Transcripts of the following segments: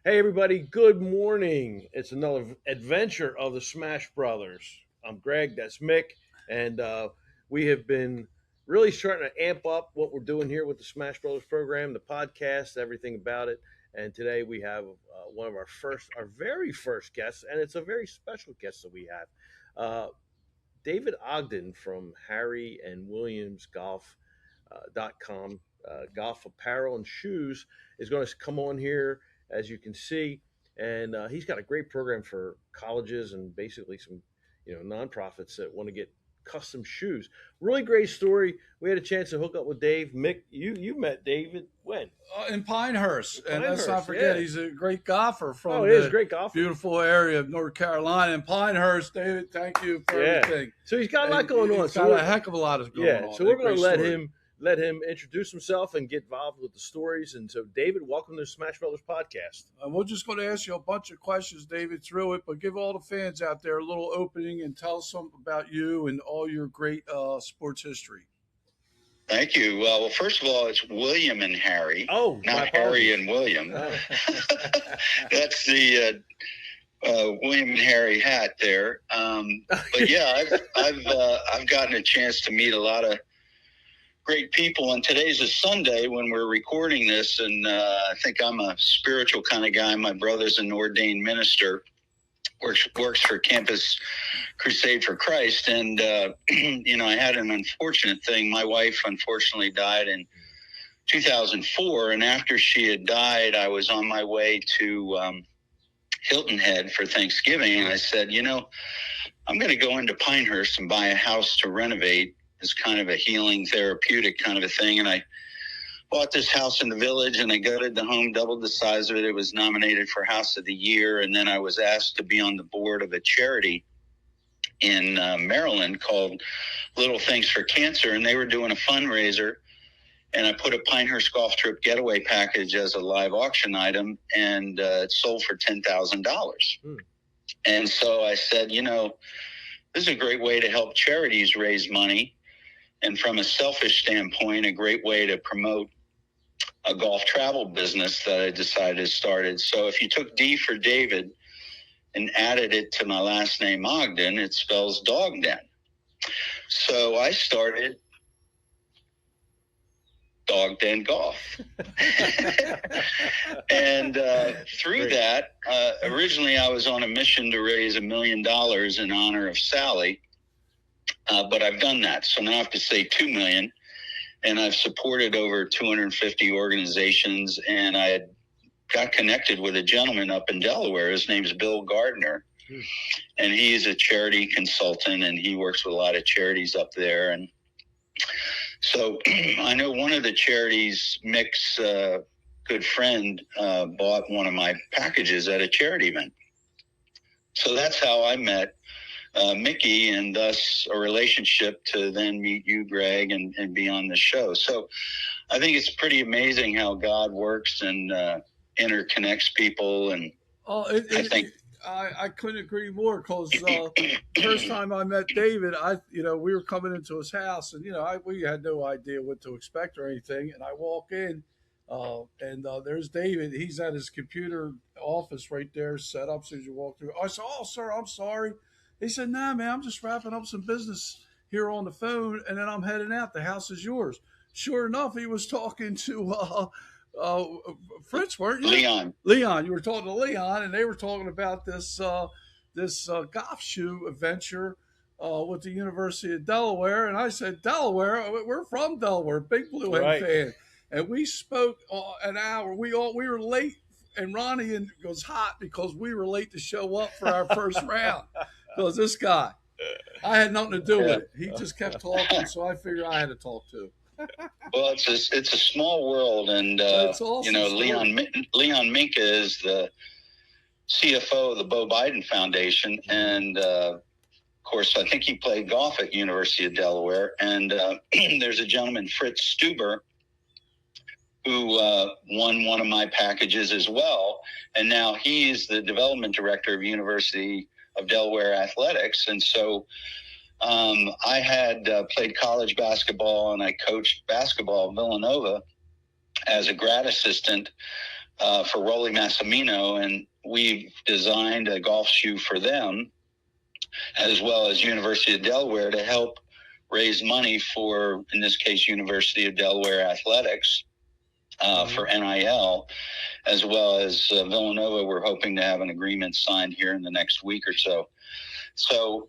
Hey, everybody, good morning. It's another adventure of the Smash Brothers. I'm Greg, that's Mick, and we have been really starting to amp up what we're doing here with the Smash Brothers program, the podcast, everything about it. And today we have one of our very first guests, and it's a very special guest that we have. David Ogden from Harry and Williams Golf.com, golf apparel and shoes, is going to come on here, as you can see, and he's got a great program for colleges and basically some, nonprofits that want to get custom shoes. Really great story. We had a chance to hook up with Dave. Mick, you met David when? In Pinehurst. And let's not Pinehurst, forget, yeah. he's a great golfer from Oh, he is a the great golfer. beautiful area of North Carolina. And Pinehurst, David, thank you for everything. So he's got a lot going on. He's got a heck of a lot going on. So we're going to let him introduce himself and get involved with the stories. And so, David, welcome to the Smash Brothers podcast. We're just going to ask you a bunch of questions, David, through it, but give all the fans out there a little opening and tell us something about you and all your great sports history. Thank you. Well, first of all, it's William and Harry. Oh, not Harry and William. Oh. That's the William and Harry hat there. But yeah, I've gotten a chance to meet a lot of great people, and today's a Sunday when we're recording this, and I think I'm a spiritual kind of guy. My brother's an ordained minister, works for Campus Crusade for Christ, and I had an unfortunate thing. My wife unfortunately died in 2004, and after she had died, I was on my way to Hilton Head for Thanksgiving, and I said, I'm going to go into Pinehurst and buy a house to renovate. It's kind of a healing, therapeutic kind of a thing. And I bought this house in the village, and I gutted the home, doubled the size of it. It was nominated for House of the Year. And then I was asked to be on the board of a charity in Maryland called Little Things for Cancer. And they were doing a fundraiser. And I put a Pinehurst golf trip getaway package as a live auction item, and it sold for $10,000. And so I said, this is a great way to help charities raise money. And from a selfish standpoint, a great way to promote a golf travel business that I decided to start. So if you took D for David and added it to my last name, Ogden, it spells dog den. So I started Dog Den Golf. And through that, originally I was on a mission to raise $1 million in honor of Sally. But I've done that. So now I have to say 2 million. And I've supported over 250 organizations. And I had got connected with a gentleman up in Delaware. His name's Bill Gardner. And he's a charity consultant, and he works with a lot of charities up there. And so I know one of the charities, Mick's good friend, bought one of my packages at a charity event. So that's how I met Mickey, and thus a relationship to then meet you, Greg, and be on the show. So I think it's pretty amazing how God works and interconnects people. And I couldn't agree more, because first time I met David, we were coming into his house, and we had no idea what to expect or anything. And I walk in, and there's David. He's at his computer office right there, set up as you walk through. I said, "Oh, sir, I'm sorry." He said, "Nah, man, I'm just wrapping up some business here on the phone, and then I'm heading out. The house is yours." Sure enough, he was talking to Fritz, weren't you? Leon. You were talking to Leon, and they were talking about this golf shoe adventure with the University of Delaware. And I said, "Delaware? We're from Delaware, big Blue Hen fan." And we spoke an hour. We were late, and Ronnie was hot because we were late to show up for our first round. Because this guy, I had nothing to do with it. He just kept talking, so I figured I had to talk too. Well, it's a small world, and awesome. Leon Minka is the CFO of the Bo Biden Foundation, and of course, I think he played golf at University of Delaware. And there's a gentleman, Fritz Stuber, who won one of my packages as well, and now he's the development director of University of Delaware Athletics. And so I had played college basketball, and I coached basketball at Villanova as a grad assistant for Rolly Massimino, and we've designed a golf shoe for them, as well as University of Delaware, to help raise money for, in this case, University of Delaware athletics for NIL, as well as Villanova. We're hoping to have an agreement signed here in the next week or so. So,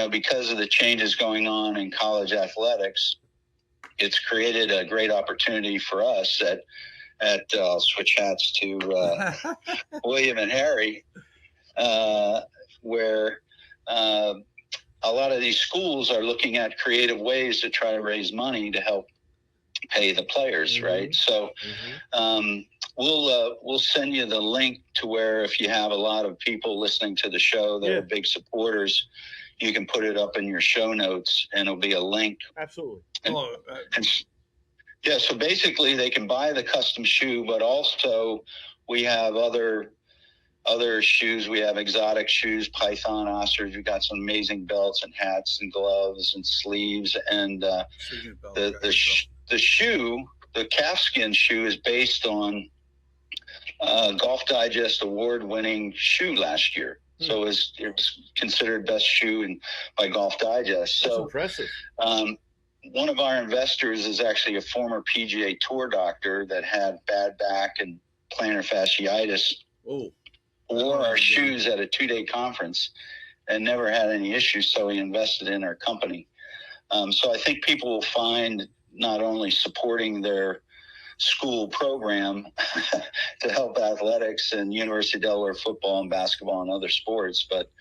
because of the changes going on in college athletics, it's created a great opportunity for us at I'll switch hats to William and Harry, where a lot of these schools are looking at creative ways to try to raise money to help pay the players, right? So we'll send you the link to where, if you have a lot of people listening to the show that are big supporters, you can put it up in your show notes, and it'll be a link. Absolutely. So basically they can buy the custom shoe, but also we have other shoes. We have exotic shoes, Python, ostrich. We've got some amazing belts and hats and gloves and sleeves. And the shoe, the calfskin shoe, is based on Golf Digest award-winning shoe last year. So it was considered best shoe by Golf Digest. So that's impressive. One of our investors is actually a former PGA Tour doctor that had bad back and plantar fasciitis. Wore our shoes at a 2-day conference and never had any issues, so he invested in our company. So I think people will find not only supporting their school program to help athletics and University of Delaware football and basketball and other sports, but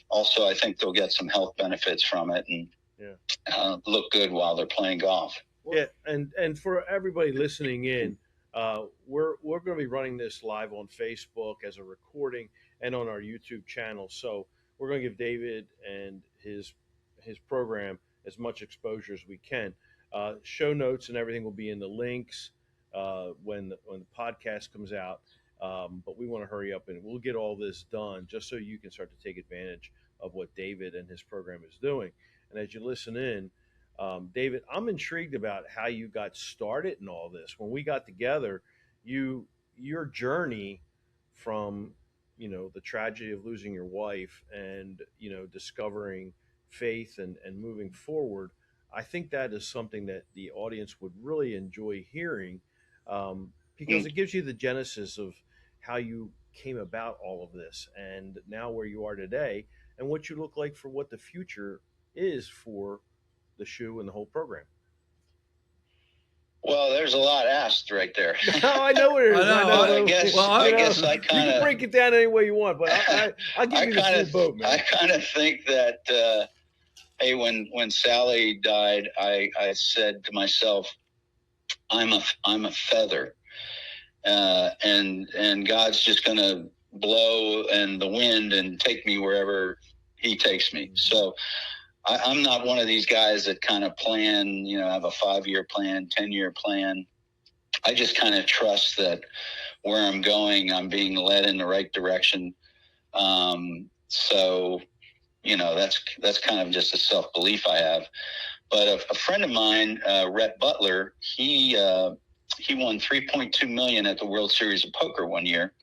also I think they'll get some health benefits from it and look good while they're playing golf. Yeah, and for everybody listening in, we're going to be running this live on Facebook as a recording and on our YouTube channel. So we're going to give David and his program as much exposure as we can. Show notes and everything will be in the links when the podcast comes out. But we want to hurry up and we'll get all this done just so you can start to take advantage of what David and his program is doing. And as you listen in, David, I'm intrigued about how you got started in all this. When we got together, your journey from, the tragedy of losing your wife and, discovering faith and moving forward, I think that is something that the audience would really enjoy hearing, because it gives you the genesis of how you came about all of this and now where you are today and what you look like for what the future is for the shoe and the whole program. Well, there's a lot asked right there. Oh, I know it is. I guess I kind of, you can break it down any way you want, but I'll give you the full boat, man. I kind of think that, hey, when Sally died, I said to myself, I'm a feather, and God's just going to blow and the wind and take me wherever He takes me. So I'm not one of these guys that kind of plan, have a 5-year plan, 10-year plan. I just kind of trust that where I'm going, I'm being led in the right direction. So, that's kind of just a self-belief I have. But a friend of mine, Rhett Butler, he won $3.2 million at the World Series of Poker one year.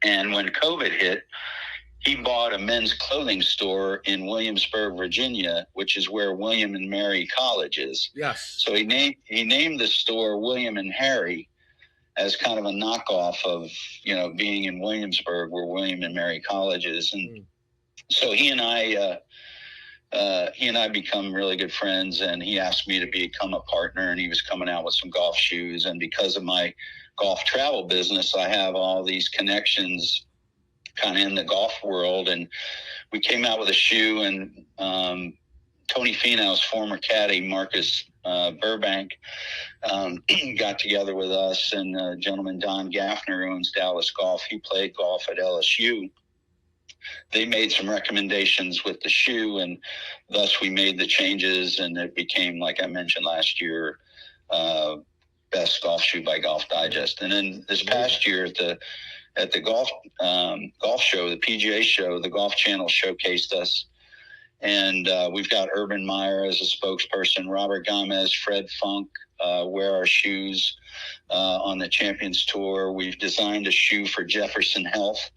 And when COVID hit, he bought a men's clothing store in Williamsburg, Virginia, which is where William and Mary College is. Yes. So he named the store William and Harry as kind of a knockoff of, being in Williamsburg where William and Mary College is. And so he and I become really good friends, and he asked me to become a partner, and he was coming out with some golf shoes. And because of my golf travel business, I have all these connections kind of in the golf world, and we came out with a shoe, and Tony Finau's former caddy, Marcus Burbank, got together with us, and a gentleman, Don Gaffner, who owns Dallas Golf, he played golf at LSU. They made some recommendations with the shoe, and thus we made the changes, and it became, like I mentioned last year, best golf shoe by Golf Digest. And then this past year at the golf show, the PGA show, the Golf Channel showcased us. And we've got Urban Meyer as a spokesperson, Robert Gomez, Fred Funk, wear our shoes on the Champions Tour. We've designed a shoe for Jefferson Health,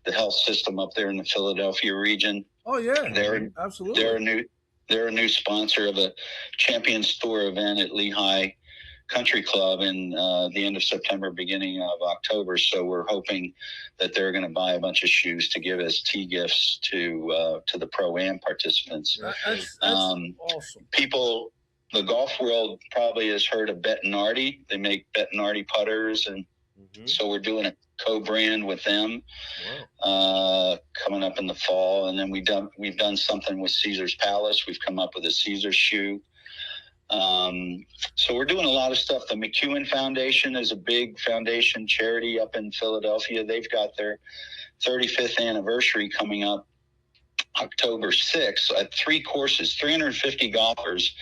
the health system up there in the Philadelphia region. Oh yeah, absolutely. They're a new sponsor of a Champions Tour event at Lehigh Country Club in the end of September, beginning of October. So we're hoping that they're going to buy a bunch of shoes to give as tea gifts to the Pro-Am participants. That's awesome. People, the golf world probably has heard of Bettinardi. They make Bettinardi putters, and so we're doing a co-brand with them coming up in the fall. And then we've done something with Caesar's Palace. We've come up with a Caesar shoe. So we're doing a lot of stuff. The McEwen Foundation is a big foundation charity up in Philadelphia. They've got their 35th anniversary coming up October 6th at 3 courses, 350 golfers.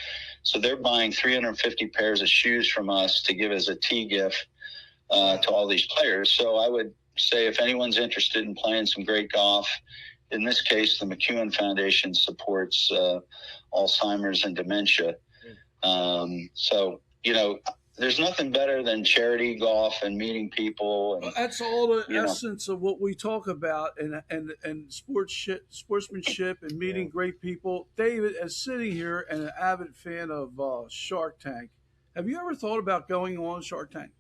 So they're buying 350 pairs of shoes from us to give as a tea gift to all these players. So I would say if anyone's interested in playing some great golf, in this case, the McEwen Foundation supports Alzheimer's and dementia. So, there's nothing better than charity golf and meeting people. And, that's all the essence of what we talk about, and sportsmanship and meeting great people. David, as sitting here and an avid fan of Shark Tank, have you ever thought about going on Shark Tank?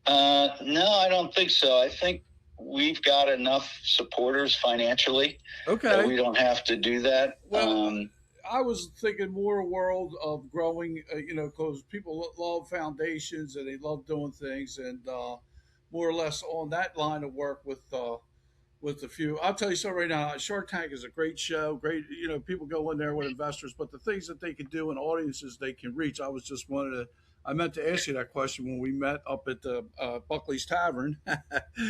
No, I don't think so. I think we've got enough supporters financially. Okay. That we don't have to do that. Well, I was thinking more a world of growing, because people love foundations and they love doing things, and more or less on that line of work with a few. I'll tell you something right now. Shark Tank is a great show. Great, people go in there with investors, but the things that they can do and audiences they can reach. I meant to ask you that question when we met up at the Buckley's Tavern.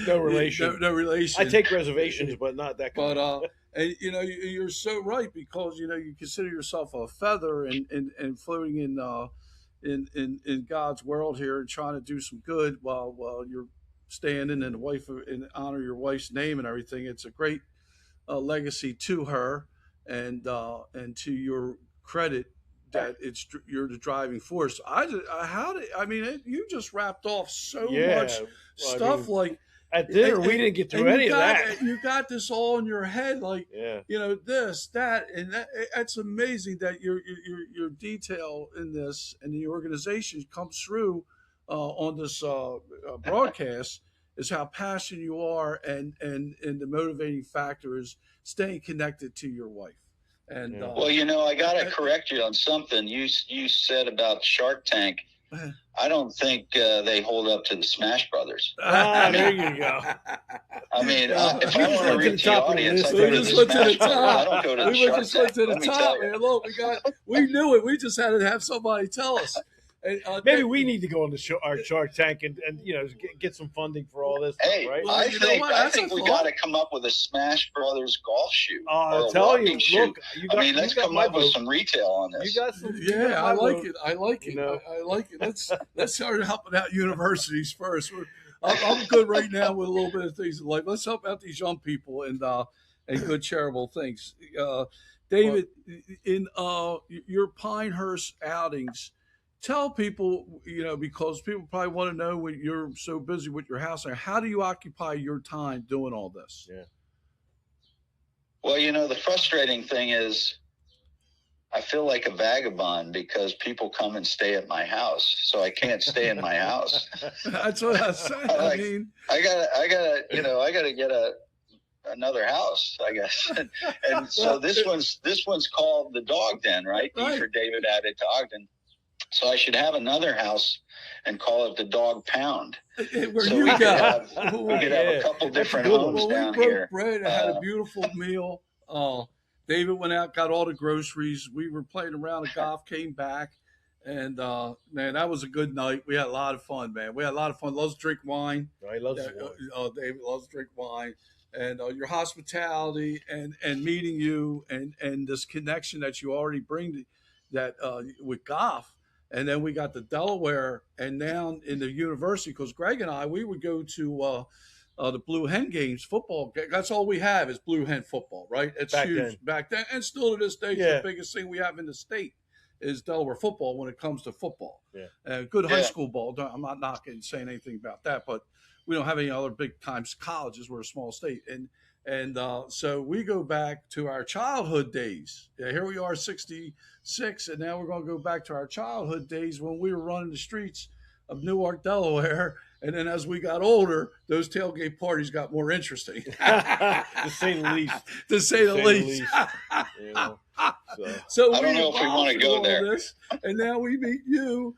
No relation. No relation. I take reservations, but not that kind. But and you're so right, because you consider yourself a feather and floating in God's world here and trying to do some good while you're standing and honor your wife's name and everything. It's a great legacy to her and to your credit that you're the driving force. You just wrapped off so much stuff. At dinner, we didn't get through any of that. You got this all in your head, this, that, and that. It's amazing that your detail in this and the organization comes through on this broadcast. Is how passionate you are, and the motivating factor is staying connected to your wife. And well, I got to correct you on something you said about Shark Tank. I don't think they hold up to the Smash Brothers. There you go. I mean, if I want to reach the audience, I go to the Smash Brothers. I don't go to the Shark Tank. To the top, man. Look, we knew it. We just had to have somebody tell us. Maybe we need to go on our Shark Tank and get some funding for all this. Hey, stuff, right? Well, I think we got to come up with a Smash Brothers golf shoe. I'll tell you. Look, let's come up with some retail on this. You got some. I like it. I like it. Let's start helping out universities first. I'm good right now with a little bit of things in life. Let's help out these young people and good charitable things. David, in your Pinehurst outings, tell people, because people probably want to know when you're so busy with your house, how do you occupy your time doing all this? Yeah. Well, the frustrating thing is I feel like a vagabond because people come and stay at my house, so I can't stay in my house. That's what I said. I gotta get another house, I guess. And so this one's called the Dog Den, right? For David Ogden. So I should have another house and call it the Dog Pound. Where so you we go. We could have a couple different homes down here. We broke bread. I had a beautiful meal. David went out, got all the groceries. We were playing around the golf, came back. And, man, that was a good night. We had a lot of fun, man. We had a lot of fun. Loves to drink wine. He loves wine. David loves to drink wine. And your hospitality and meeting you and this connection that you already bring with golf. And then we got the Delaware and down in the university, because Greg and I, we would go to the Blue Hen games, football. That's all we have is Blue Hen football, right? It's huge back then. And still to this day, it's the biggest thing we have in the state. is Delaware football when it comes to football. Yeah. Good high school ball. I'm not saying anything about that, but we don't have any other big times colleges. We're a small state, and so we go back to our childhood days. Yeah, here we are, 66, and now we're going to go back to our childhood days when we were running the streets of Newark, Delaware. And then as we got older, those tailgate parties got more interesting. To say the least. To say the least. You know, so I don't know if we want to go there. And now we meet you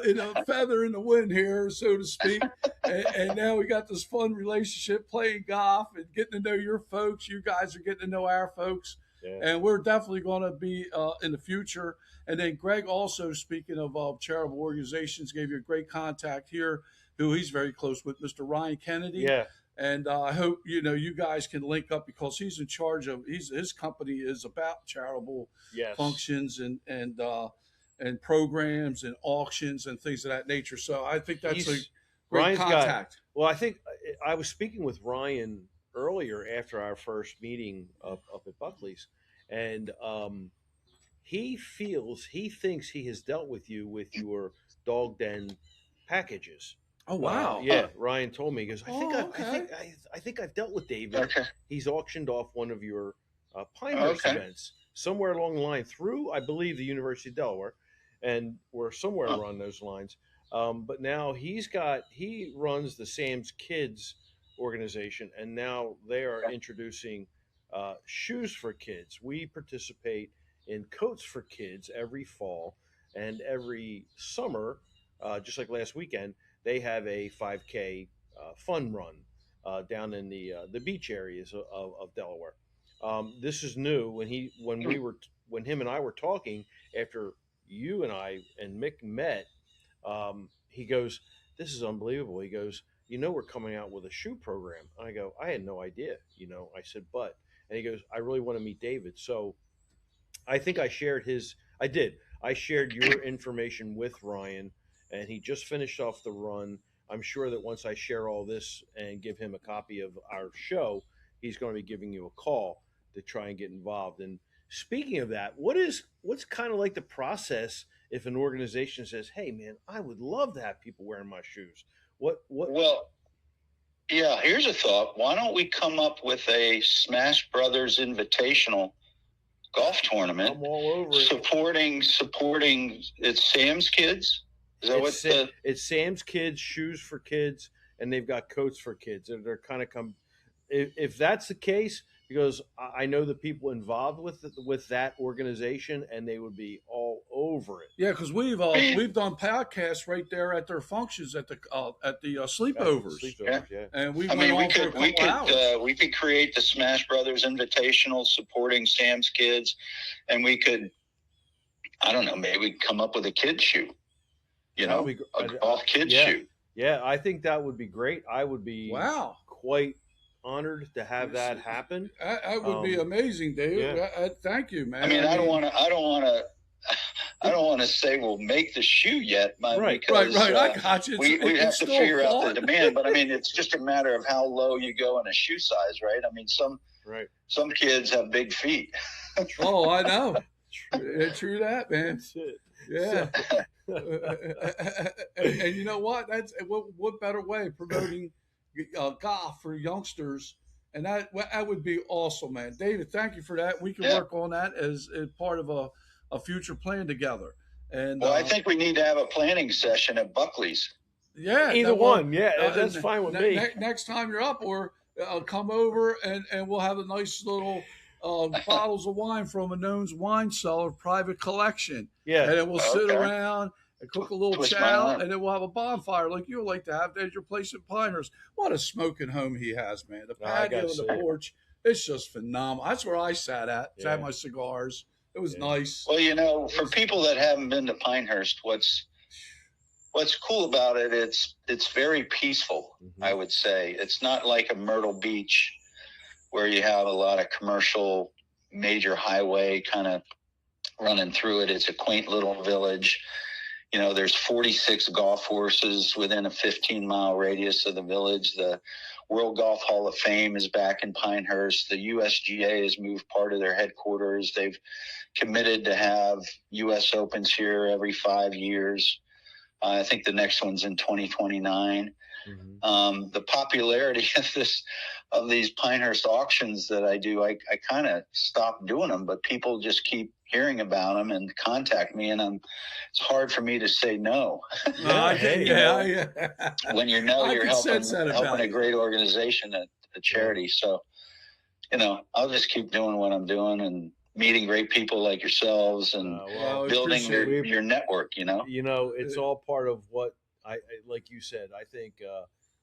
in a feather in the wind here, so to speak. And now we got this fun relationship, playing golf and getting to know your folks. You guys are getting to know our folks. Yeah. And we're definitely going to be in the future. And then Greg, also speaking of charitable organizations, gave you a great contact here, who he's very close with, Mr. Ryan Kennedy. Yeah. And I hope, you guys can link up, because he's in charge of, his company is about charitable functions and programs and auctions and things of that nature. So I think that's a great Ryan's contact. I think I was speaking with Ryan earlier after our first meeting up at Buckley's, and he thinks he has dealt with you with your dog den packages. Oh wow! Ryan told me, he goes, I think I've dealt with David. Okay. He's auctioned off one of your Pinehurst events somewhere along the line through, I believe, the University of Delaware, and we're somewhere around those lines. But now he runs the Sam's Kids organization, and now they are introducing shoes for kids. We participate in coats for kids every fall, and every summer, just like last weekend, they have a 5K fun run down in the beach areas of Delaware. This is new. When him and I were talking after you and I and Mick met, he goes, "This is unbelievable." He goes, "We're coming out with a shoe program." I go, "I had no idea." I said, "But," and he goes, "I really want to meet David." So I think I shared your information with Ryan, and he just finished off the run. I'm sure that once I share all this and give him a copy of our show, he's going to be giving you a call to try and get involved. And speaking of that, what's kind of like the process if an organization says, "Hey, man, I would love to have people wearing my shoes"? What? Well, yeah. Here's a thought. Why don't we come up with a SmashBrothers Invitational golf tournament? I'm all over it. Supporting it's Sam's Kids. Is that it's Sam's Kids, shoes for kids, and they've got coats for kids. And they're kind of if that's the case, because I know the people involved with that organization, and they would be all over it. Yeah, because we've done podcasts right there at their functions at the sleepovers. Yeah. And we could create the SmashBrothers Invitational supporting Sam's Kids, and we could, I don't know, maybe we'd come up with a kid's shoe. A golf kids shoe. Yeah, I think that would be great. I would be quite honored to have that happen. That would be amazing, David. Yeah. Thank you, man. I mean, I don't want to say we'll make the shoe yet, right. I got you. We have to figure out the demand, but I mean, it's just a matter of how low you go in a shoe size, right? I mean, some kids have big feet. Oh, I know. True that, man. That's it. Yeah. And you know what? That's what better way promoting golf for youngsters, and that would be awesome, man. David, thank you for that. We can work on that as part of a future plan together. And I think we need to have a planning session at Buckley's. Yeah, either one. Yeah, that's fine with me. Next time you're up, or come over and we'll have a nice little bottles of wine from a known wine cellar, private collection. Yeah, and then we'll sit around and cook a little chow, and then we'll have a bonfire like you like to have at your place at Pinehurst. What a smoking home he has, man. The patio and the porch, it's just phenomenal. That's where I sat at. Yeah. Had my cigars. It was nice. Well, for people that haven't been to Pinehurst, what's cool about it, it's very peaceful, I would say. It's not like a Myrtle Beach where you have a lot of commercial major highway kind of running through it. It's a quaint little village. There's 46 golf courses within a 15-mile radius of the village. The World Golf Hall of Fame is back in Pinehurst. The USGA has moved part of their headquarters. They've committed to have U.S. Opens here every 5 years. I think the next one's in 2029. Mm-hmm. The popularity of these Pinehurst auctions that I do, I kind of stopped doing them, but people just keep hearing about them and contact me, and it's hard for me to say no. Yeah. When you're helping a great organization, a charity. So, I'll just keep doing what I'm doing and meeting great people like yourselves and building your network. It's all part of what I like you said. I think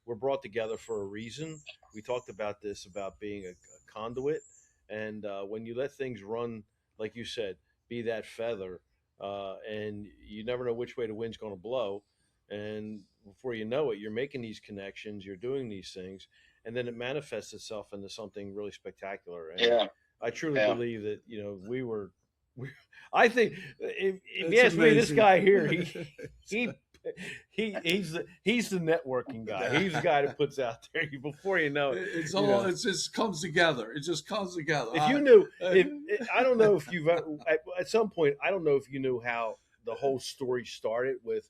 we're brought together for a reason. We talked about this, about being a conduit, and when you let things run, like you said, be that feather, and you never know which way the wind's going to blow, and before you know it, you're making these connections, you're doing these things, and then it manifests itself into something really spectacular. And I truly believe that I think if you ask me, this guy here, he's the networking guy. He's the guy that puts out there. Before you know it, it just comes together. It just comes together. If you knew, I don't know if you've at some point, I don't know if you knew how the whole story started with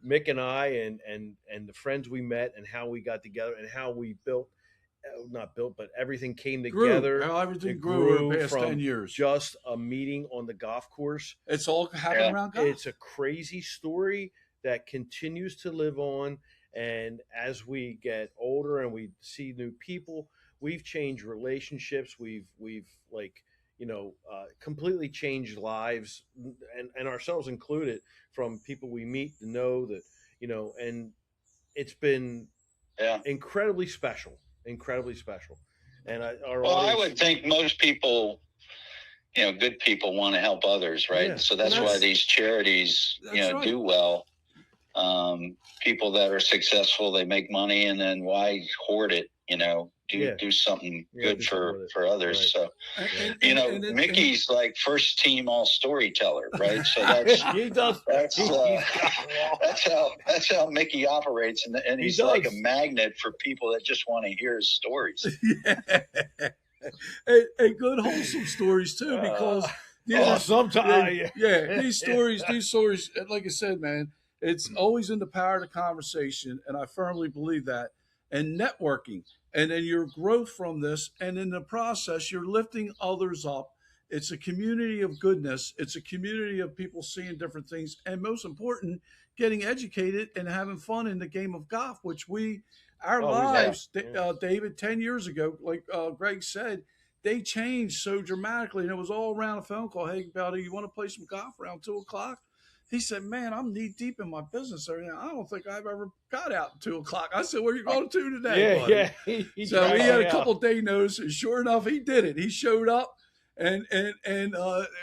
Mick and I, and the friends we met, and how we got together, and how we but everything came together. Everything grew over the past 10 years. Just a meeting on the golf course. It's all happening around golf. It's a crazy story that continues to live on. And as we get older and we see new people, we've changed relationships. We've completely changed lives, and ourselves included, from people we meet to know that, and it's been incredibly special. And I would think most people, good people want to help others, right? Yeah. So that's why these charities, do well. People that are successful, they make money, and then why hoard it? Do something good for others. Right. So, Mickey's like first team all storyteller, right? So that's he does. That's how Mickey operates, and he's like a magnet for people that just want to hear his stories. and good wholesome stories too, because sometimes these stories, like I said, man, it's always in the power of the conversation, and I firmly believe that. And networking, and then your growth from this, and in the process, you're lifting others up. It's a community of goodness. It's a community of people seeing different things, and most important, getting educated and having fun in the game of golf, which lives, David, 10 years ago, like Greg said, they changed so dramatically, and it was all around a phone call. Hey, buddy, you want to play some golf around 2:00? He said, man, I'm knee deep in my business right now. I don't think I've ever got out at 2:00. I said, where are you going to today, buddy? He had a couple day notice, and sure enough, he did it. He showed up, and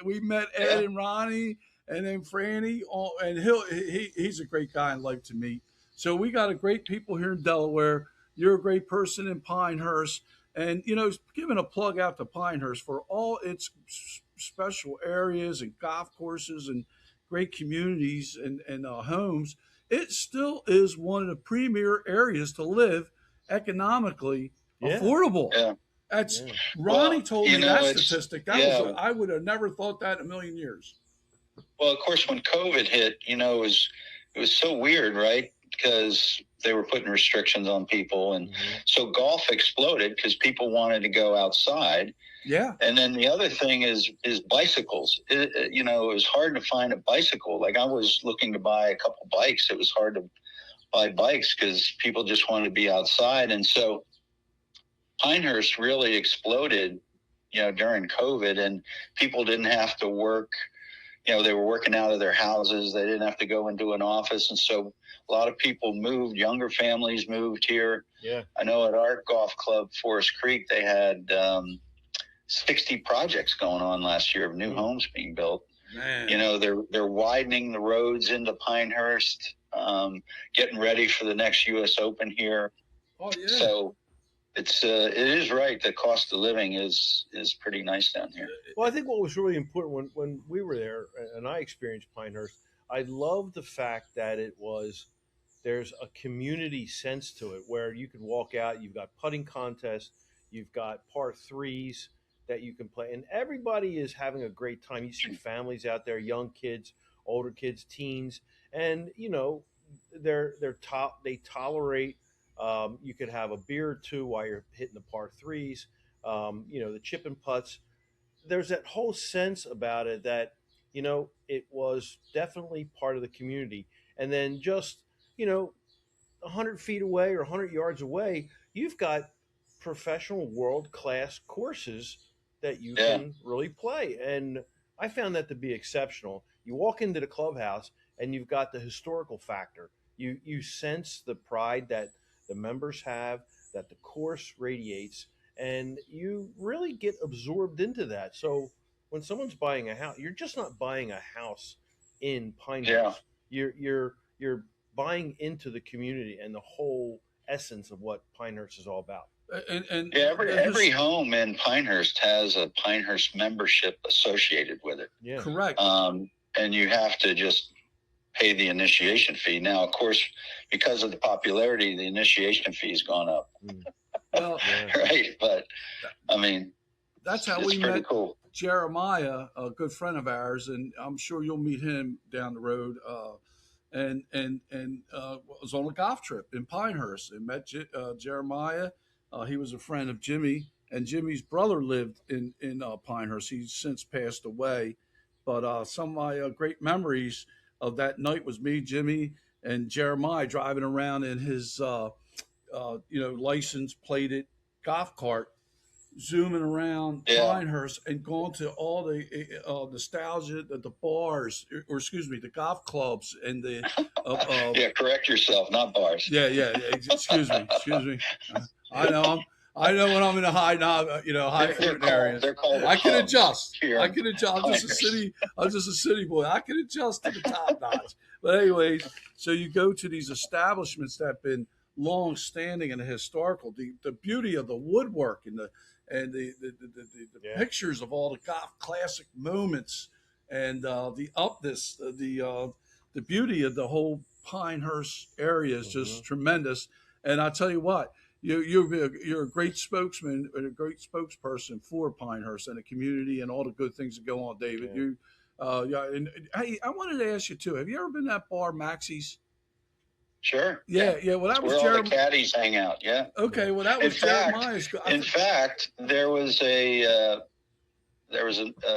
we met Ed and Ronnie, and then Franny, and he's a great guy in life to meet. So we got a great people here in Delaware. You're a great person in Pinehurst, and giving a plug out to Pinehurst for all its special areas and golf courses and great communities and homes. It still is one of the premier areas to live, economically affordable. Yeah. That's Ronnie told me that statistic. I would have never thought that in a million years. Well, of course, when COVID hit, it was so weird, right? Because they were putting restrictions on people, and so golf exploded because people wanted to go outside. Yeah. And then the other thing is bicycles. It was hard to find a bicycle. Like, I was looking to buy a couple bikes. It was hard to buy bikes because people just wanted to be outside. And so Pinehurst really exploded, during COVID, and people didn't have to work. They were working out of their houses. They didn't have to go into an office. And so a lot of people moved. Younger families moved here. Yeah. I know at our golf club, Forest Creek, they had 60 projects going on last year of new homes being built. Man. They're widening the roads into Pinehurst, getting ready for the next U.S. Open here. Oh yeah. So it is right. The cost of living is pretty nice down here. Well, I think what was really important when we were there, and I experienced Pinehurst, I love the fact that there's a community sense to it where you could walk out, you've got putting contests, you've got par threes that you can play, and everybody is having a great time. You see families out there, young kids, older kids, teens, and they tolerate. You could have a beer or two while you're hitting the par threes. The chip and putts. There's that whole sense about it that it was definitely part of the community. And then just 100 feet away or 100 yards away, you've got professional world class courses that you can really play. And I found that to be exceptional. You walk into the clubhouse and you've got the historical factor. You sense the pride that the members have, that the course radiates, and you really get absorbed into that. So when someone's buying a house, you're just not buying a house in Pinehurst. You're buying into the community and the whole essence of what Pinehurst is all about. And every home in Pinehurst has a Pinehurst membership associated with it. Yeah, correct. And you have to just pay the initiation fee. Now, of course, because of the popularity, the initiation fee has gone up. Well, right, but I mean, that's how we met cool. Jeremiah, a good friend of ours, and I'm sure you'll meet him down the road. And was on a golf trip in Pinehurst and met Jeremiah. He was a friend of Jimmy, and Jimmy's brother lived in Pinehurst. He's since passed away, but some of my great memories of that night was me, Jimmy, and Jeremiah driving around in his license plated golf cart, zooming around Pinehurst and going to all the nostalgia, the bars, or excuse me, the golf clubs and the correct yourself, not bars. Excuse me. I know when I'm in a high fruit area. I can adjust. I'm just a city boy. I can adjust to the top notch. But anyways, so you go to these establishments that have been long standing and historical. The beauty of the woodwork and the pictures of all the golf classic moments and the beauty of the whole Pinehurst area is just tremendous. And I tell you what, you're a great spokesman and a great spokesperson for Pinehurst and the community and all the good things that go on, David. And hey, I wanted to ask you too. Have you ever been to that bar, Maxie's? Sure. Yeah. Well, that was where all the caddies hang out. Yeah. Okay. Well, that was Jeremiah's. In fact, there was a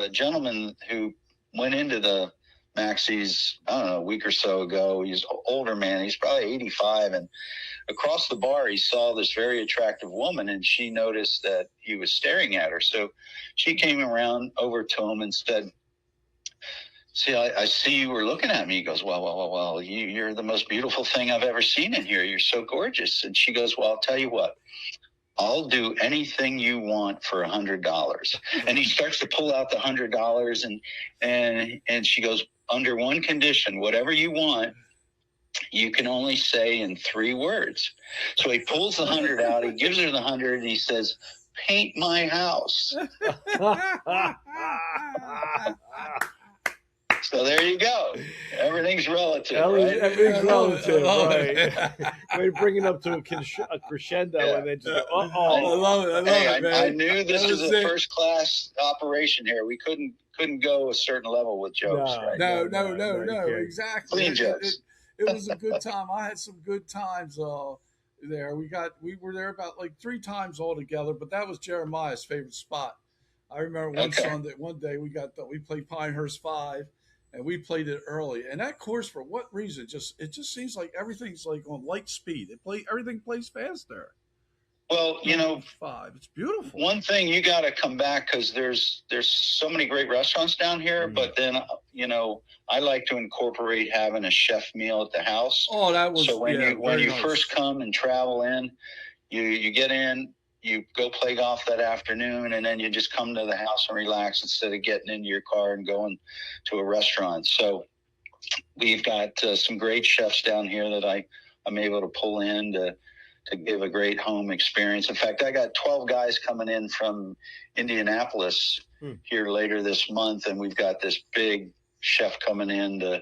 gentleman who went into the Maxie's, I don't know, a week or so ago. He's an older man. He's probably 85, and across the bar, he saw this very attractive woman, and she noticed that he was staring at her. So she came around over to him and said, "See, I see you were looking at me." He goes, well, you're the most beautiful thing I've ever seen in here. You're so gorgeous. And she goes, "Well, I'll tell you what, I'll do anything you want for $100. And he starts to pull out the $100 and she goes, "Under one condition, whatever you want, you can only say in 3 words." So he pulls the 100 out, he gives her the 100, and he says, "Paint my house." So there you go. Everything's relative. Right? Everything's relative, right? We're bringing up to a crescendo, and then just go, I love it, man. I knew this was a first-class operation here. We couldn't go a certain level with jokes. No, exactly. Clean jokes. It was a good time. I had some good times there. We were there about like 3 times altogether, but that was Jeremiah's favorite spot. I remember one day we played Pinehurst 5. And we played it early. And that course, for what reason? It just seems like everything's like on light speed. Everything plays fast there. Well, 5. It's beautiful. One thing, you got to come back because there's so many great restaurants down here. Mm-hmm. But then I like to incorporate having a chef meal at the house. Oh, that was so when you first come and travel in, you get in. You go play golf that afternoon, and then you just come to the house and relax instead of getting into your car and going to a restaurant. So we've got some great chefs down here that I'm able to pull in to give a great home experience. In fact, I got 12 guys coming in from Indianapolis here later this month, and we've got this big chef coming in to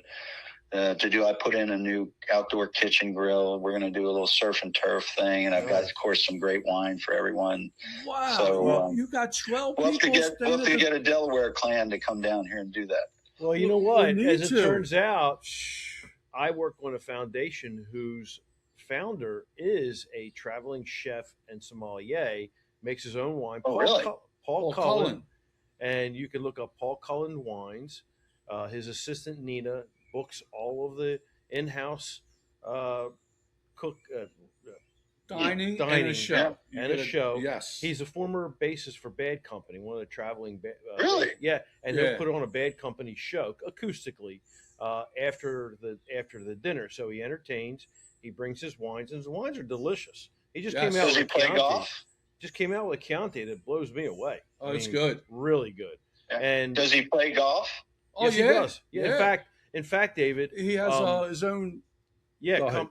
to do. I put in a new outdoor kitchen grill. We're going to do a little surf and turf thing, and I've got, of course, some great wine for everyone. Wow! So you got 12 we'll people. We'll have to get a Delaware clan to come down here and do that. Well, you know what? As it turns out, I work on a foundation whose founder is a traveling chef and sommelier, makes his own wine. Oh, really? Paul Cullen. And you can look up Paul Cullen Wines. His assistant, Nina, books all of the in-house dining and a show. Yes. He's a former bassist for Bad Company, one of the traveling really? Yeah, and he'll put on a Bad Company show acoustically after the dinner. So he entertains, he brings his wines, and his wines are delicious. He just came out Does he play golf? Just came out with a Chianti that blows me away. Oh, it's good. Really good. Yeah. And does he play golf? Oh, yes, he does. Yeah. In fact, David, he has his own. Yeah,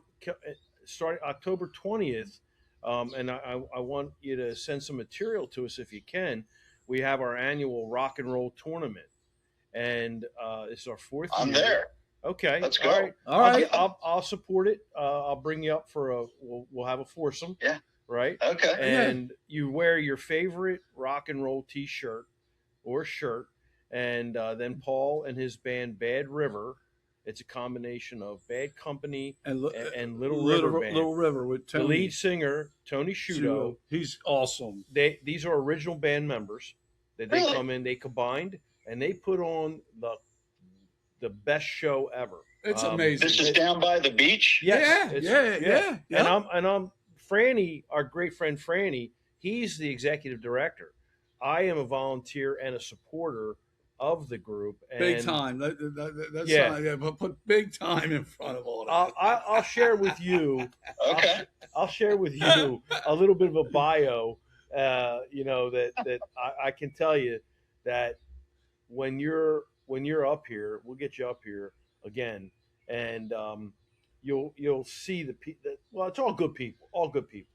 starting October 20th, and I want you to send some material to us if you can. We have our annual rock and roll tournament, and it's our 4th year. I'm there. Okay, let's go. All right. I'll support it. I'll bring you up for we'll have a foursome. Yeah. Right. Okay. And you wear your favorite rock and roll T-shirt or shirt, and then Paul and his band Bad River. It's a combination of Bad Company and Little River Band. Little River with Tony. The lead singer, Tony Sciutto. He's awesome. These are original band members. They come in, they combined, and they put on the best show ever. It's amazing. This is down by the beach? Yes. Yeah. And I'm Franny, our great friend Franny, he's the executive director. I am a volunteer and a supporter of the group. And big time. But put big time in front of all that. I'll share with you. Okay. I'll share with you a little bit of a bio. That I can tell you that when you're up here, we'll get you up here again, and you'll see well, it's all good people.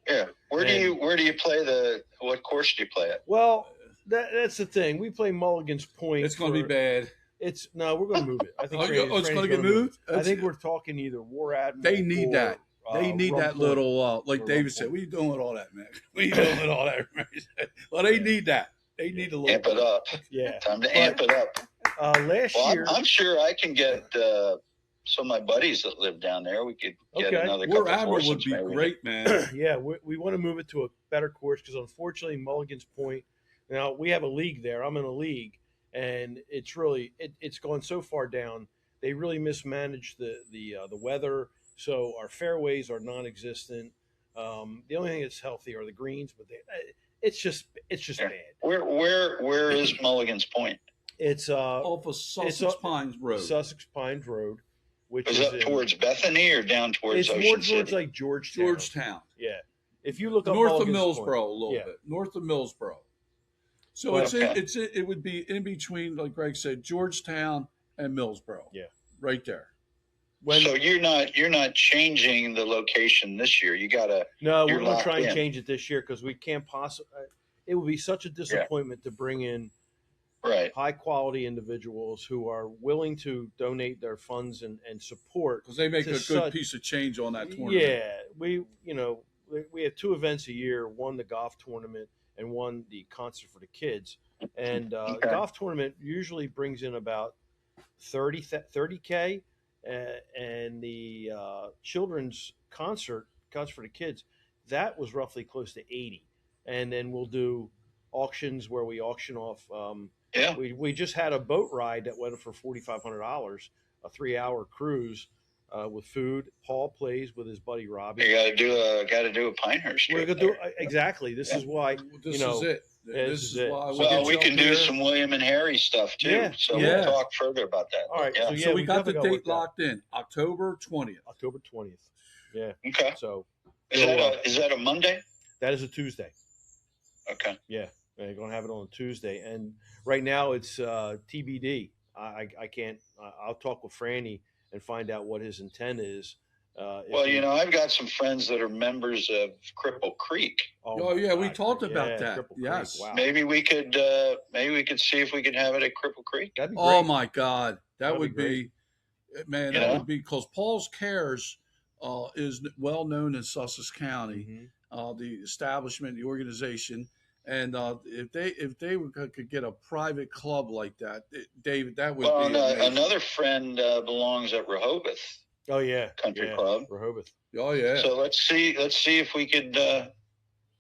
Yeah. Where do you play what course do you play at? Well, that's the thing. We play Mulligan's Point. It's going to be bad. We're going to move it. I think it's going to get moved. I think we're talking either War Admiral. They need that. They need that little, like David said. What are you doing with all that, man? What are you doing with all that? Well, they need that. They need a little amp it up. Yeah, time to amp it up. Last year, I'm sure I can get some of my buddies that live down there. We could get another couple of foursomes. Would be great, man. Yeah, we want to move it to a better course because unfortunately, Mulligan's Point. Now we have a league there. I'm in a league, and it's really it's gone so far down. They really mismanaged the weather, so our fairways are non-existent. The only thing that's healthy are the greens, but it's just bad. Where is Mulligan's Point? It's off of Sussex Pines Road. Sussex Pines Road, which is up towards Bethany or down towards Ocean more City? towards like Georgetown. Yeah, if you look up north of Mulligan's Millsboro a little bit, north of Millsboro. So it would be in between, like Greg said, Georgetown and Millsboro. Yeah, right there. So you're not changing the location this year. You gotta. No, we're going to try and change it this year because we can't possibly. It would be such a disappointment to bring in high quality individuals who are willing to donate their funds and support because they make a good piece of change on that tournament. Yeah, we have 2 events a year: one the golf tournament and one the concert for the kids. And the golf tournament usually brings in about $30K. And the children's concert for the kids, that was roughly close to 80. And then we'll do auctions where we auction off. We just had a boat ride that went for $4,500, a 3-hour cruise with food. Paul plays with his buddy Robbie. You got to do a Pinehurst. We're gonna do exactly. This is why. This is it. This is it. Well, we can do some William and Harry stuff too. Yeah. So we'll talk further about that. All right. Yeah. So we got the date locked in, October 20th. October 20th. Yeah. Okay. So is that a Monday? That is a Tuesday. Okay. Yeah. They're going to have it on a Tuesday. And right now it's TBD. I can't. I'll talk with Franny and find out what his intent is. Well, I've got some friends that are members of Cripple Creek. Oh yeah, we talked about that. Yes. Wow. Maybe we could see if we could have it at Cripple Creek. That'd be great. Oh my God, that would be. Man, You that know? would be because Paul's Cares is well known in Sussex County. The establishment, the organization, and if they could get a private club like that, David, that would Well, be amazing. another friend belongs at Rehoboth Oh yeah, Country Club. Rehoboth. Oh yeah. So let's see if we could approach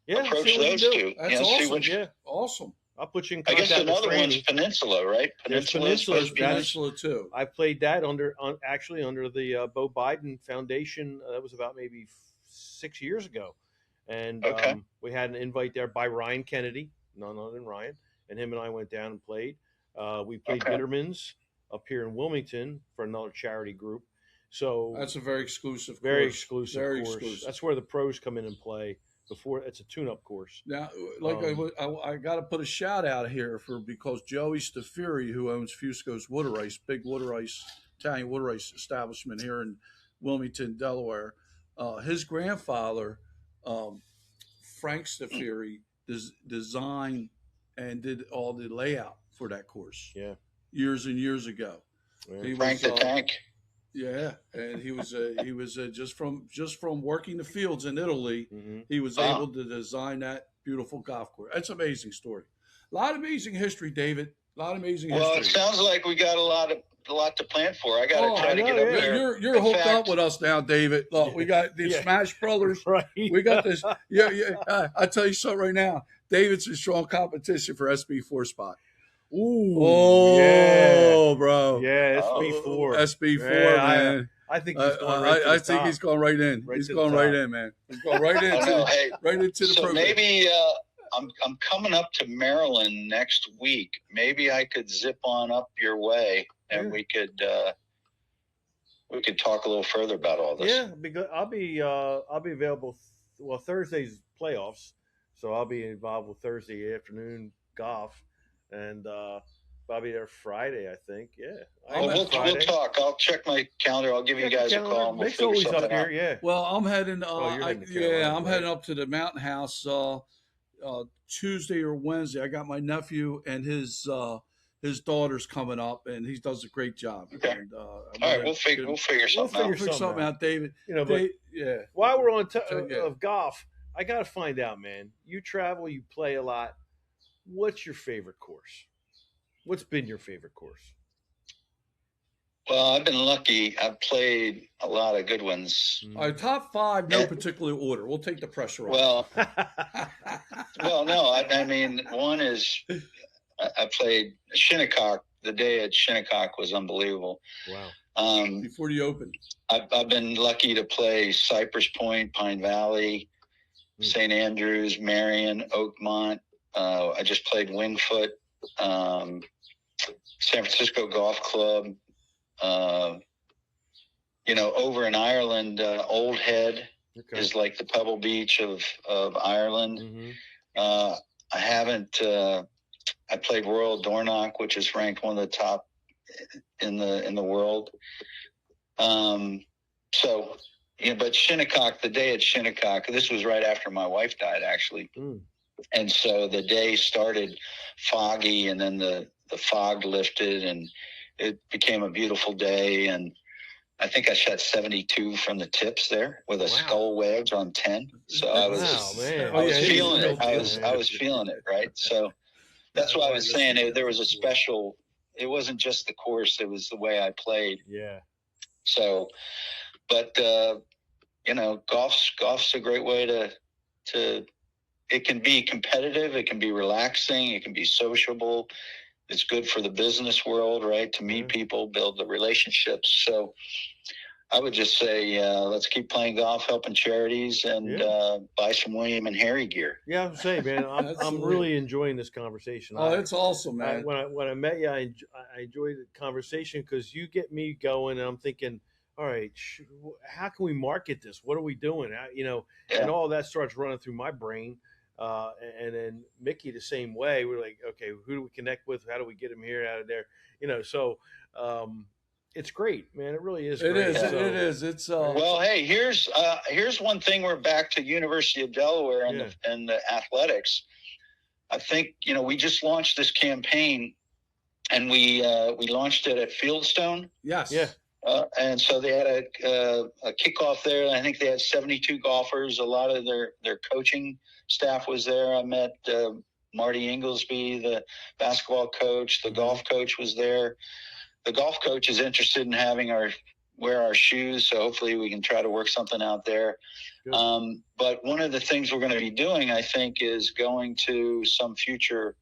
see what we those can do. two. That's See awesome. which, Awesome. I'll put you in I contact guess with another Franny. one's Peninsula, right? There's Peninsula. Peninsula. Peninsula too. I played that actually under the Bo Biden Foundation. That was about maybe 6 years ago, and Okay. we had an invite there by Ryan Kennedy, none other than Ryan, and him and I went down and played. We played Okay. Bitterman's up here in Wilmington for another charity group. So That's a very exclusive. very course. exclusive Very course. exclusive. That's where the pros come in and play. Before it's a tune-up course. Now, like I got to put a shout out here because Joey Stafiri, who owns Fusco's Water Ice, big water ice, Italian water ice establishment here in Wilmington, Delaware, his grandfather, Frank Stafiri, designed and did all the layout for that course. Yeah. Years and years ago. Yeah. Frank the Tank. Yeah, and he was just from working the fields in Italy. Mm-hmm. He was able to design that beautiful golf course. That's an amazing story. A lot of amazing history, David. A lot of amazing history. Well, it sounds like we got a lot to plan for. I got to try to get up there. You're hooked up with us now, David. Look, we got the Smash Brothers. Right. We got this. Yeah. I tell you something right now. David's in strong competition for SB4 spot. Ooh, bro. Yeah, SB4. SB4, yeah, man. I think he's going right I think he's going right in. He's going right in, man. He's going right into right into the so program. Maybe I'm coming up to Maryland next week. Maybe I could zip on up your way, and we could talk a little further about all this. Yeah, because I'll be available. Well, Thursday's playoffs, so I'll be involved with Thursday afternoon golf, and I'll be there Friday, I think. Yeah. We'll talk. I'll check my calendar. I'll give you guys a call. And we'll Nick's always up here. out. Yeah. Well, I'm heading. I'm heading up to the Mountain House Tuesday or Wednesday. I got my nephew and his daughter's coming up, and he does a great job. Okay. And, all right, we'll figure something out. We'll figure something out, David. Yeah. While we're on of golf, I got to find out, man. You travel, you play a lot. What's your favorite course? What's been your favorite course? Well, I've been lucky. I've played a lot of good ones. All right, top five, no particular order. We'll take the pressure off. Well, no. I mean, one is I played Shinnecock. The day at Shinnecock was unbelievable. Wow. Before the Open. I've been lucky to play Cypress Point, Pine Valley, St. Andrews, Marion, Oakmont. I just played Wingfoot, San Francisco Golf Club. Over in Ireland, Old Head is like the Pebble Beach of Ireland. Mm-hmm. I haven't. I played Royal Dornoch, which is ranked one of the top in the world. But Shinnecock, the day at Shinnecock, this was right after my wife died, actually. And so the day started foggy, and then the fog lifted, and it became a beautiful day. And I think I shot 72 from the tips there with a skull wedge on 10. So I was feeling it. I was feeling it, right? So that's why I was saying there was a special. It wasn't just the course; it was the way I played. Yeah. So, but golf's a great way to. It can be competitive. It can be relaxing. It can be sociable. It's good for the business world, right? To meet people, build the relationships. So I would just say, let's keep playing golf, helping charities, and buy some William and Harry gear. Yeah, I'm saying, man, I'm really enjoying this conversation. Oh, it's awesome, man. When I met you, I enjoyed the conversation because you get me going, and I'm thinking, all right, how can we market this? What are we doing? And all that starts running through my brain. And then Mickey the same way. We're like, okay, who do we connect with? How do we get him here, out of there? So it's great, man. It really is. It is. It's well, hey, here's one thing. We're back to University of Delaware and the athletics. I think we just launched this campaign, and we launched it at Fieldstone. Yes. Yeah. And so they had a kickoff there. I think they had 72 golfers. A lot of their coaching staff was there. I met Marty Inglesby, the basketball coach. The golf coach was there. The golf coach is interested in having wear our shoes, so hopefully we can try to work something out there. But one of the things we're going to be doing, I think, is going to some future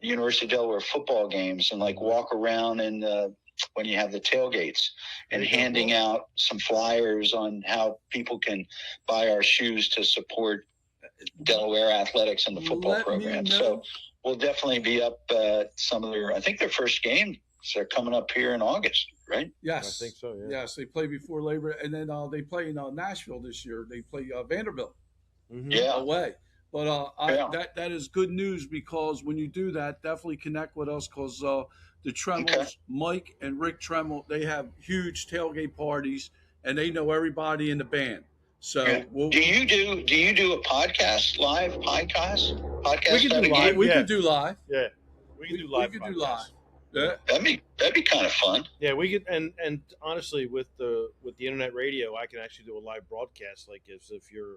University of Delaware football games and like walk around and when you have the tailgates and handing out some flyers on how people can buy our shoes to support Delaware athletics and the football program. So we'll definitely be up some of I think their first games are coming up here in August, right? Yes. I think so, yeah. Yes, they play before Labor, and then they play in Nashville this year. They play Vanderbilt away. But that is good news, because when you do that, definitely connect with us, because the Tremmels, Mike and Rick Tremmel, they have huge tailgate parties, and they know everybody in the band. So do you do a podcast, live podcast? We can do live. We can do live. Yeah, we can do live. We can do live. Yeah. That'd be kind of fun. Yeah, we could, and honestly, with the internet radio, I can actually do a live broadcast, like as if you're,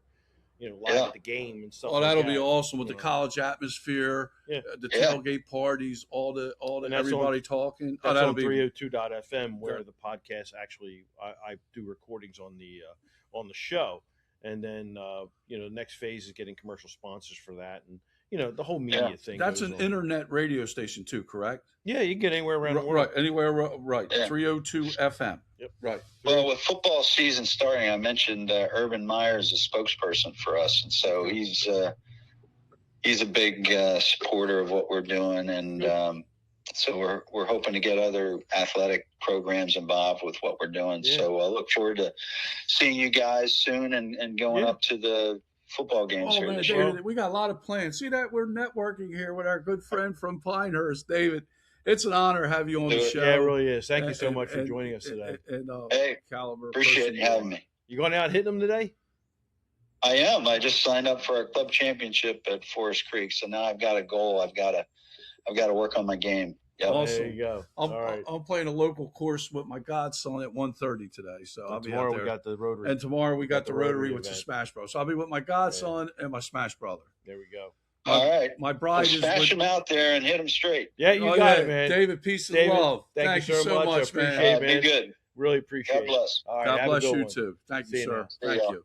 live at the game and stuff. Oh, that'll be awesome with the college atmosphere, the tailgate parties, all the everybody talking. That's on 302.fm, where the podcast actually I do recordings on the show, and then the next phase is getting commercial sponsors for that, and the whole media thing. That's an internet radio station too, correct? Yeah, you can get anywhere around the world. Right, anywhere, right. 302 FM. Yep. Right. Well, with football season starting, I mentioned Urban Meyer is a spokesperson for us, and so he's a big supporter of what we're doing, and so we're hoping to get other athletic programs involved with what we're doing. Yeah. So I look forward to seeing you guys soon and going up to the football games here this year. David, we got a lot of plans. See that we're networking here with our good friend from Pinehurst, David. It's an honor to have you on the show. Yeah, it really is. Thank you so much for joining us today. Hey, Caliber, appreciate you having me. You going out hitting them today? I am. I just signed up for a club championship at Forest Creek, so now I've got a goal. I've got to work on my game. Yep. Awesome. There you go. I'm playing a local course with my godson at 1:30 today, so I'll be out there. Tomorrow we got the Rotary. And tomorrow we got the Rotary, which is Smash Bros. So I'll be with my godson and my Smash brother. There we go. All right. My bride is smash him out there and hit him straight. Yeah, you got it, man. David, peace and love. Thank you so much, man. Appreciate it, man. Be good. Really appreciate God bless. All right, God bless you one. too. Thank you, sir. Thank you.